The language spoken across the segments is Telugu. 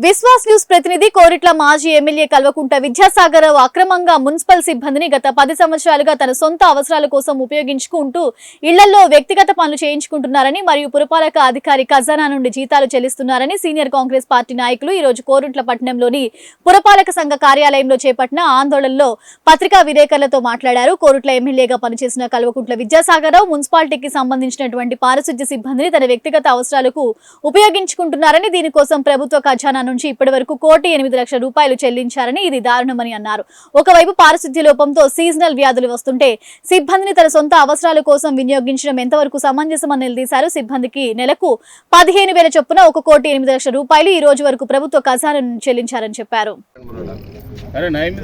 విశ్వాస్ న్యూస్ ప్రతినిధి కోరిట్ల మాజీ ఎమ్మెల్యే కల్వకుంట్ల విద్యాసాగరరావు అక్రమంగా మున్సిపల్ సిబ్బందిని గత 10 సంవత్సరాలుగా తన సొంత అవసరాల కోసం ఉపయోగించుకుంటూ ఇళ్లలో వ్యక్తిగత పనులు చేయించుకుంటున్నారని మరియు పురపాలక అధికారి ఖజానా నుండి జీతాలు చెల్లిస్తున్నారని సీనియర్ కాంగ్రెస్ పార్టీ నాయకులు ఈ రోజు కోరుట్ల పట్టణంలోని పురపాలక సంఘ కార్యాలయంలో చేపట్టిన ఆందోళనలో పత్రికా విలేకరులతో మాట్లాడారు. కోరుట్ల ఎమ్మెల్యేగా పనిచేసిన కల్వకుంట్ల విద్యాసాగరరావు మున్సిపాలిటీకి సంబంధించినటువంటి పారిశుద్ధ్య సిబ్బందిని తన వ్యక్తిగత అవసరాలకు ఉపయోగించుకుంటున్నారని, దీనికోసం ప్రభుత్వ ఖజానా నుంచి ఇప్పటివరకు 1,08,00,000 రూపాయలు చెల్లించారని, ఇది దారుణమని అన్నారు. ఒకవైపు పారిశుద్ధ్య లోపంతో సీజనల్ వ్యాధులు వస్తుంటే సిబ్బందిని తన సొంత అవసరాల కోసం వినియోగించడం ఎంతవరకు సమంజసమని నిలదీశారు. సిబ్బందికి నెలకు 15,000 చొప్పున 1,08,00,000 రూపాయలు ఈ రోజు వరకు ప్రభుత్వ ఖజానా నుంచి చెల్లించారని చెప్పారు.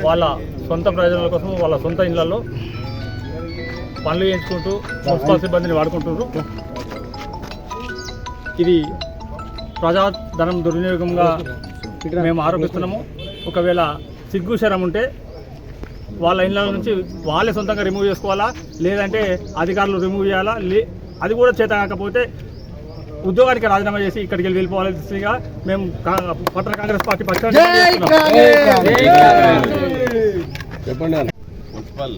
వాళ్ళ సొంత ప్రయోజనాల కోసం వాళ్ళ సొంత ఇళ్లలో పనులు చేయించుకుంటూ మున్సిపల్ సిబ్బందిని వాడుకుంటున్నారు. ఇది ప్రజాధనం దుర్వినియోగంగా మేము ఆరోపిస్తున్నాము. ఒకవేళ సిగ్గు శరం ఉంటే వాళ్ళ ఇళ్ళ నుంచి వాళ్ళే సొంతంగా రిమూవ్ చేసుకోవాలా, లేదంటే అధికారులు రిమూవ్ చేయాలా, అది కూడా చేత కాకపోతే ఉద్యోగానికి రాజీనామా చేసి ఇక్కడికి వెళ్ళిపోవాల్సిందిగా మేము పట్టణ కాంగ్రెస్ పార్టీ పక్షాన మున్సిపల్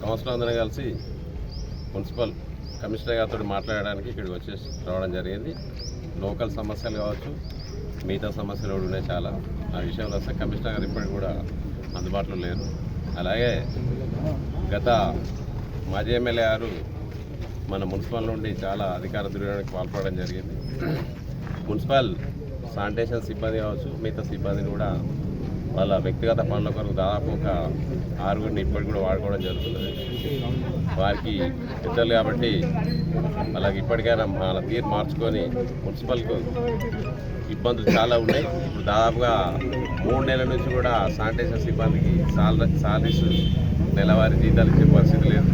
కౌన్సిలర్ అందరం కలిసి మున్సిపల్ కమిషనర్ గారితో మాట్లాడడానికి ఇక్కడికి వచ్చేసి రావడం జరిగింది. లోకల్ సమస్యలు కావచ్చు, మిగతా సమస్యలు కూడా ఉన్నాయి చాలా. ఆ విషయంలో వస్తే కమిషనర్ గారు ఇప్పటికి కూడా అందుబాటులో లేరు. అలాగే గత మాజీ ఎమ్మెల్యే గారు మన మున్సిపల్ నుండి చాలా అధికార దుర్వినియోగానికి పాల్పడడం జరిగింది. మున్సిపల్ శానిటేషన్ సిబ్బంది కావచ్చు, మిగతా సిబ్బందిని కూడా వాళ్ళ వ్యక్తిగత పనుల కొరకు దాదాపు ఒక 6గురిని ఇప్పటికి కూడా వాడుకోవడం జరుగుతుంది. వారికి పెద్దలు కాబట్టి అలాగే ఇప్పటికైనా వాళ్ళ తీరు మార్చుకొని మున్సిపల్కు ఇబ్బందులు చాలా ఉన్నాయి. ఇప్పుడు దాదాపుగా 3 నెలల నుంచి కూడా శానిటేషన్ సిబ్బందికి సాలరీస్ నెలవారీ జీతాలు ఇచ్చే పరిస్థితి లేదు.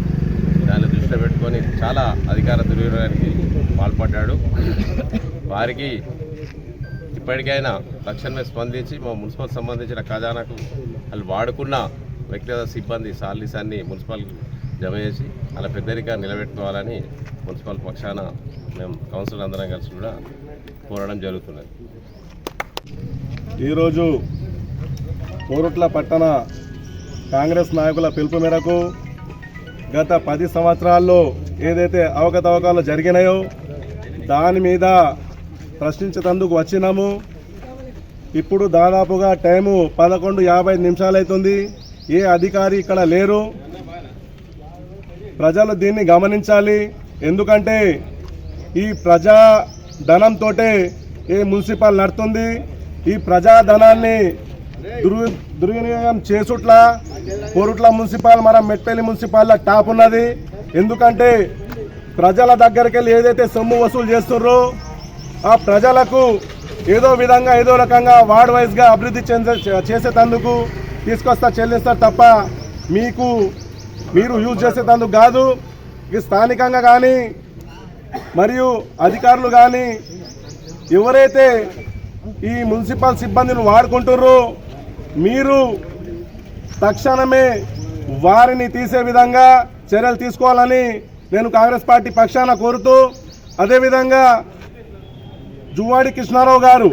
దాన్ని దృష్టిలో పెట్టుకొని చాలా అధికార దుర్వినియోగానికి పాల్పడ్డాడు. వారికి ఇప్పటికైనా తక్షణమే స్పందించి మా మున్సిపల్ సంబంధించిన ఖజానాకు వాళ్ళు వాడుకున్న వ్యక్తిగత సిబ్బంది సాలరీస్ అన్ని మున్సిపల్ జమ చేసి అలా పెద్దరిగా నిలబెట్టుకోవాలని మున్సిపల్ పక్షాన మేము కౌన్సిలర్ అందరం కలిసి కూడా కోరడం జరుగుతున్నది. ఈరోజు కోరుట్ల పట్టణ కాంగ్రెస్ నాయకుల పిలుపు మేరకు గత 10 సంవత్సరాల్లో ఏదైతే అవకతవకలు జరిగినాయో దాని మీద ప్రశ్నించేందుకు వచ్చినాము. ఇప్పుడు దాదాపుగా టైము 11:55 అవుతుంది. ఏ అధికారి ఇక్కడ లేరు. ప్రజలు దీన్ని గమనించాలి. ఎందుకంటే ఈ ప్రజా ధనంతో ఏ మున్సిపల్ నడుతుంది. ఈ ప్రజాధనాన్ని దుర్వినియోగం చేసుట్లా కోరుట్ల మున్సిపల్ మన మెట్పల్లి మున్సిపల్ టాప్ ఉన్నది. ఎందుకంటే ప్రజల దగ్గరికి వెళ్ళి ఏదైతే సొమ్ము వసూలు చేస్తున్నారో ఆ ప్రజలకు ఏదో విధంగా ఏదో రకంగా వార్డ్ వైజ్గా అభివృద్ధి చేసేటందుకు తీసుకొస్తా చెల్లిస్తారు తప్ప మీరు యూజ్ చేసేటందుకు కాదు. ఇక స్థానికంగా కానీ మరియు అధికారులు కానీ ఎవరైతే ఈ మున్సిపల్ సిబ్బందిని వాడుకుంటుర్రో మీరు తక్షణమే వారిని తీసే విధంగా చర్యలు తీసుకోవాలని నేను కాంగ్రెస్ పార్టీ పక్షాన కోరుతూ, అదేవిధంగా జువ్వాడి కృష్ణారావు గారు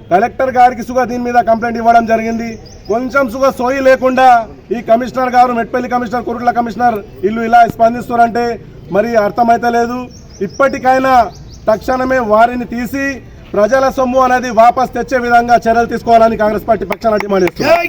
కలెక్టర్ గారికి సుగా దీని మీద కంప్లైంట్ ఇవ్వడం జరిగింది. కొంచెం సుగా సోయి లేకుండా ఈ కమిషనర్ గారు మెట్పల్లి కమిషనర్ కోరుట్ల కమిషనర్ ఇల్లు ఇలా స్పందిస్తున్నారంటే మరి అర్థమైతే లేదు. ఇప్పటికైనా తక్షణమే వారిని తీసి ప్రజల సొమ్ము అనేది వాపస్ తెచ్చే విధంగా చర్యలు తీసుకోవాలని కాంగ్రెస్ పార్టీ పక్షాన డిమాండ్ చేస్తున్నారు.